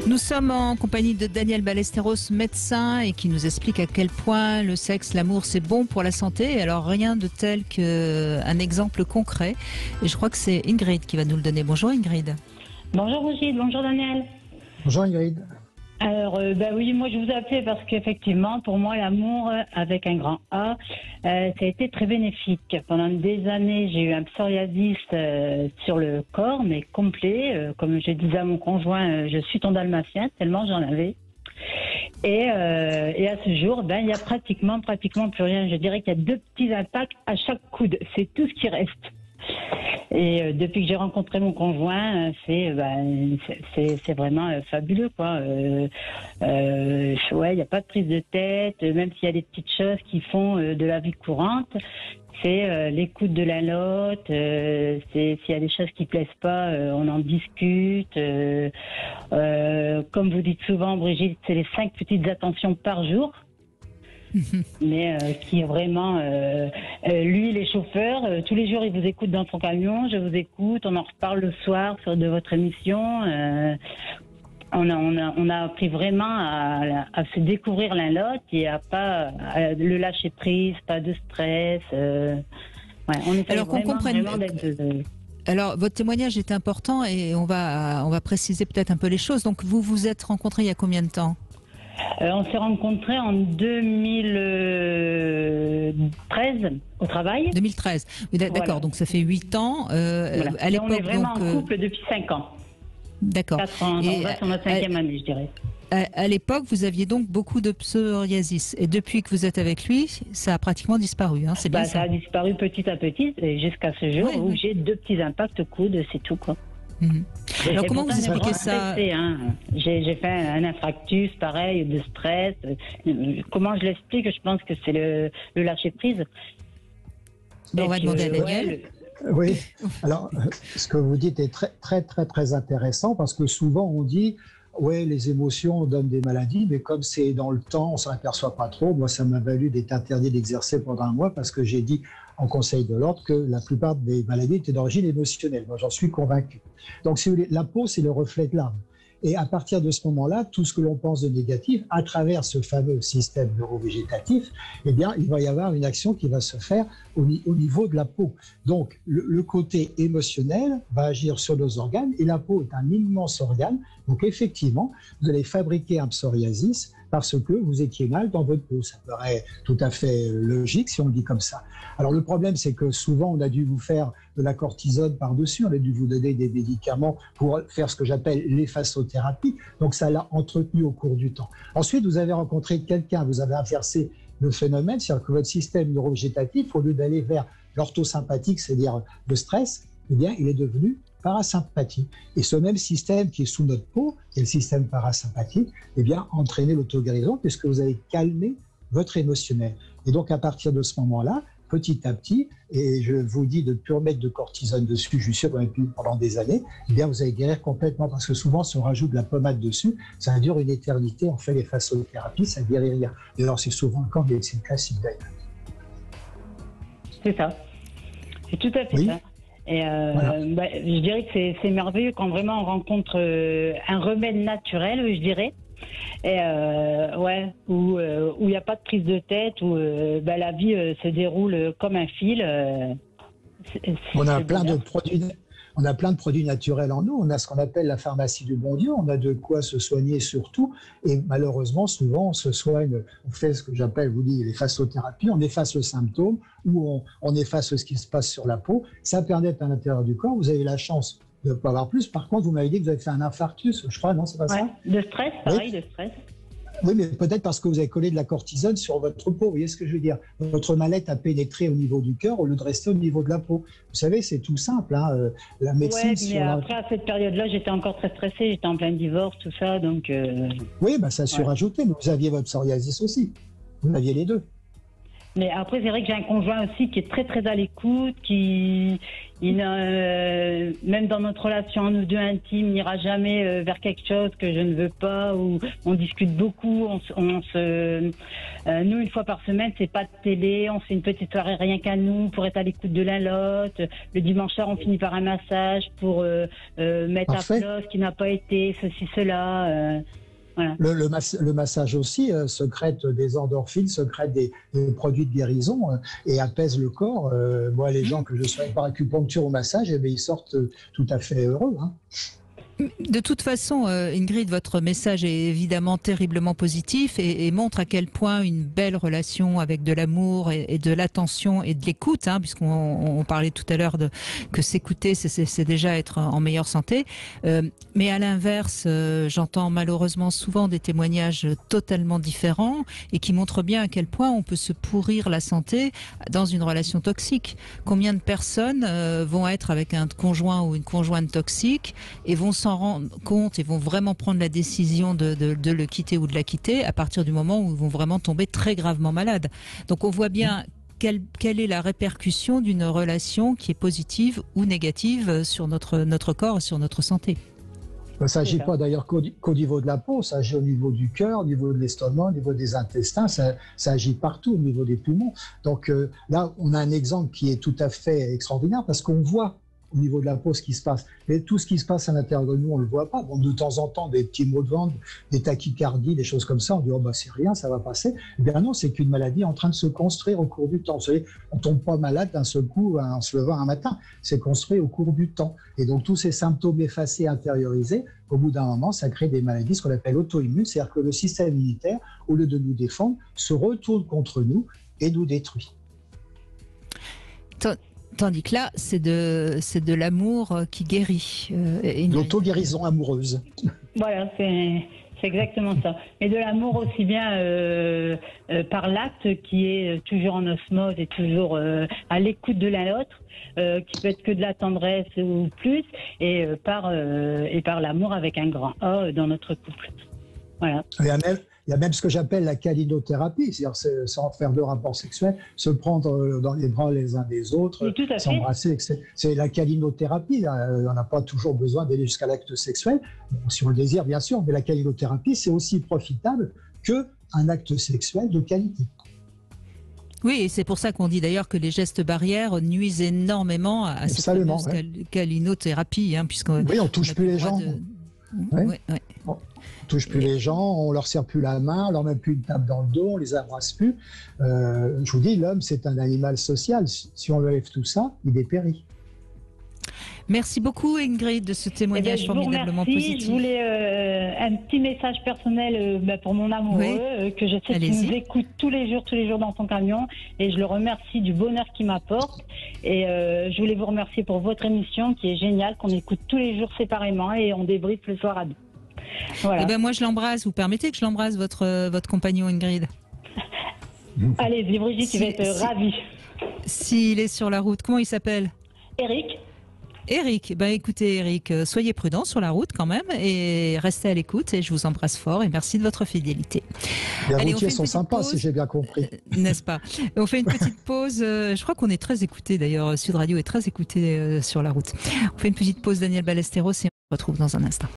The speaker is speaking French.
Nous sommes en compagnie de Daniel Ballesteros, médecin, et qui nous explique à quel point le sexe, l'amour, c'est bon pour la santé. Alors rien de tel qu'un exemple concret. Et je crois que c'est Ingrid qui va nous le donner. Bonjour Ingrid. Bonjour Brigitte, bonjour Daniel. Bonjour Ingrid. Alors, oui, moi je vous ai appelé parce qu'effectivement, pour moi, l'amour avec un grand A, ça a été très bénéfique. Pendant des années, j'ai eu un psoriasis sur le corps, mais complet. Comme je disais à mon conjoint, je suis ton dalmatien, tellement j'en avais. Et à ce jour, il y a pratiquement plus rien. Je dirais qu'il y a 2 petits impacts à chaque coude. C'est tout ce qui reste. Et depuis que j'ai rencontré mon conjoint, c'est vraiment fabuleux, quoi. Il n'y a pas de prise de tête, même s'il y a des petites choses qui font de la vie courante. C'est l'écoute de la note, s'il y a des choses qui plaisent pas, on en discute. Comme vous dites souvent, Brigitte, c'est les 5 petites attentions par jour. Mais qui est vraiment lui, les chauffeurs, tous les jours il vous écoute dans son camion, je vous écoute, on en reparle le soir de votre émission. On a appris vraiment à se découvrir l'un l'autre et à le lâcher prise, pas de stress. On essaie alors qu'on comprenne. d'être. Alors, votre témoignage est important et on va préciser peut-être un peu les choses. Donc, vous vous êtes rencontrés il y a combien de temps ? On s'est rencontrés en 2013 au travail. 2013. Oui, d'accord, voilà. Donc ça fait 8 ans. Voilà. À l'époque, on est vraiment en couple depuis 5 ans. D'accord. 4 ans, on va sur notre 5e année, je dirais. À l'époque, vous aviez donc beaucoup de psoriasis. Et depuis que vous êtes avec lui, ça a pratiquement disparu. Hein, c'est bien ça. Ça a disparu petit à petit jusqu'à ce jour où j'ai 2 petits impacts coudes, c'est tout, quoi. Alors comment vous expliquez ça J'ai fait un infarctus, pareil, de stress. Comment je l'explique? Je pense que c'est le lâcher prise. On va demander à Daniel. Oui, alors ce que vous dites est très intéressant parce que souvent on dit ouais, les émotions donnent des maladies, mais comme c'est dans le temps, on ne s'en aperçoit pas trop. Moi, ça m'a valu d'être interdit d'exercer pendant un mois parce que j'ai dit en conseil de l'ordre que la plupart des maladies étaient d'origine émotionnelle. Moi, j'en suis convaincu. Donc, si vous voulez, la peau, c'est le reflet de l'âme. Et à partir de ce moment-là, tout ce que l'on pense de négatif, à travers ce fameux système neurovégétatif, eh bien, il va y avoir une action qui va se faire au niveau de la peau. Donc, le côté émotionnel va agir sur nos organes et la peau est un immense organe. Donc, effectivement, vous allez fabriquer un psoriasis parce que vous étiez mal dans votre peau. Ça paraît tout à fait logique si on le dit comme ça. Alors, le problème, c'est que souvent, on a dû vous faire de la cortisone par-dessus, on a dû vous donner des médicaments pour faire ce que j'appelle l'effaçothérapie. Donc, ça l'a entretenu au cours du temps. Ensuite, vous avez rencontré quelqu'un, vous avez inversé le phénomène, c'est-à-dire que votre système neurovégétatif, au lieu d'aller vers l'orthosympathique, c'est-à-dire le stress, eh bien, il est devenu parasympathique. Et ce même système qui est sous notre peau, qui est le système parasympathique, eh bien, a entraîné l'auto-guérison puisque vous avez calmé votre émotionnel. Et donc, à partir de ce moment-là, petit à petit, et je vous dis de ne plus remettre de cortisone dessus, je suis sûr que pendant des années, eh bien, vous allez guérir complètement parce que souvent, si on rajoute de la pommade dessus, ça dure une éternité. On fait l'effaçothérapie, ça ne guérit rien. Et alors, c'est souvent le cas des médecines classiques d'ailleurs. C'est ça. C'est tout à fait ça. Et voilà. Je dirais que c'est merveilleux quand vraiment on rencontre un remède naturel, je dirais. Et où il n'y a pas de prise de tête, où la vie se déroule comme un fil. On a plein de produits. On a plein de produits naturels en nous. On a ce qu'on appelle la pharmacie du bon Dieu. On a de quoi se soigner surtout. Et malheureusement, souvent, on se soigne. On fait ce que j'appelle, vous dites, l'effaçothérapie. On efface le symptôme ou on efface ce qui se passe sur la peau. Ça pénètre à l'intérieur du corps. Vous avez la chance de ne pas avoir plus. Par contre, vous m'avez dit que vous avez fait un infarctus, je crois, non, c'est pas ça? De stress, pareil, de stress. Oui, mais peut-être parce que vous avez collé de la cortisone sur votre peau. Vous voyez ce que je veux dire? Votre mallette a pénétré au niveau du cœur au lieu de rester au niveau de la peau. Vous savez, c'est tout simple. Hein. La médecine. Oui, mais après, à cette période-là, j'étais encore très stressée. J'étais en plein divorce, tout ça. Donc, oui, ça a surajouté. Mais vous aviez votre psoriasis aussi. Vous aviez les deux. Mais après, c'est vrai que j'ai un conjoint aussi qui est très très à l'écoute, même dans notre relation, nous deux intimes, n'ira jamais vers quelque chose que je ne veux pas, ou on discute beaucoup. Nous, une fois par semaine, c'est pas de télé, on fait une petite soirée rien qu'à nous pour être à l'écoute de l'un l'autre. Le dimanche soir, on finit par un massage pour mettre à plat ce qui n'a pas été, ceci, cela. Voilà. Le massage aussi secrète des endorphines, secrète des produits de guérison et apaise le corps. Moi, les gens que je soigne par acupuncture au massage, eh bien, ils sortent tout à fait heureux. Hein. De toute façon, Ingrid, votre message est évidemment terriblement positif et montre à quel point une belle relation avec de l'amour et de l'attention et de l'écoute, hein, puisqu'on parlait tout à l'heure que s'écouter, c'est déjà être en meilleure santé. Mais à l'inverse, j'entends malheureusement souvent des témoignages totalement différents et qui montrent bien à quel point on peut se pourrir la santé dans une relation toxique. Combien de personnes vont être avec un conjoint ou une conjointe toxique et vont s'en rendre compte et vont vraiment prendre la décision de le quitter ou de la quitter à partir du moment où ils vont vraiment tomber très gravement malades. Donc on voit bien quelle est la répercussion d'une relation qui est positive ou négative sur notre corps et sur notre santé. Ça n'agit pas d'ailleurs qu'au niveau de la peau, ça agit au niveau du cœur, au niveau de l'estomac, au niveau des intestins, ça agit partout, au niveau des poumons. Donc là, on a un exemple qui est tout à fait extraordinaire parce qu'on voit au niveau de la peau ce qui se passe. Mais tout ce qui se passe à l'intérieur de nous, on ne le voit pas. Bon, de temps en temps, des petits maux de ventre, des tachycardies, des choses comme ça, on dit « oh bah c'est rien, ça va passer ». Eh bien non, c'est qu'une maladie en train de se construire au cours du temps. Vous savez, on ne tombe pas malade d'un seul coup en se levant un matin. C'est construit au cours du temps. Et donc tous ces symptômes effacés, intériorisés, au bout d'un moment, ça crée des maladies, ce qu'on appelle auto-immunes, c'est-à-dire que le système immunitaire, au lieu de nous défendre, se retourne contre nous et nous détruit. Tandis que là, c'est de l'amour qui guérit. L'auto-guérison amoureuse. Voilà, c'est exactement ça. Et de l'amour aussi bien par l'acte qui est toujours en osmose et toujours à l'écoute de l'un l'autre, qui peut être que de la tendresse ou plus, et par l'amour avec un grand A dans notre couple. Voilà. Il y a même ce que j'appelle la câlinothérapie, c'est-à-dire sans faire de rapport sexuel, se prendre dans les bras les uns des autres, s'embrasser. C'est la câlinothérapie. On n'a pas toujours besoin d'aller jusqu'à l'acte sexuel, bon, si on le désire bien sûr, mais la câlinothérapie, c'est aussi profitable qu'un acte sexuel de qualité. Oui, et c'est pour ça qu'on dit d'ailleurs que les gestes barrières nuisent énormément à cette câlinothérapie. Hein, oui, on ne touche plus les gens. On touche plus les gens, on leur serre plus la main, on leur met plus une tape dans le dos, on les embrasse plus. Je vous dis, l'homme, c'est un animal social. Si on enlève tout ça, il dépérit. Merci beaucoup Ingrid de ce témoignage formidablement positif. Je voulais un petit message personnel pour mon amoureux, que je sais qu'il nous écoute tous les jours dans son camion, et je le remercie du bonheur qu'il m'apporte. Et je voulais vous remercier pour votre émission qui est géniale, qu'on écoute tous les jours séparément et on débriefe le soir à deux. Voilà. Eh ben moi je l'embrasse. Vous permettez que je l'embrasse votre compagnon Ingrid? Allez-y Brigitte, tu vas être ravie. S'il est sur la route, comment il s'appelle? Eric, écoutez Eric, soyez prudent sur la route quand même et restez à l'écoute, et je vous embrasse fort et merci de votre fidélité. Les routiers sont sympas si j'ai bien compris. N'est-ce pas? On fait une petite pause, je crois qu'on est très écouté d'ailleurs, Sud Radio est très écouté sur la route. On fait une petite pause, Daniel Ballesteros, et on se retrouve dans un instant.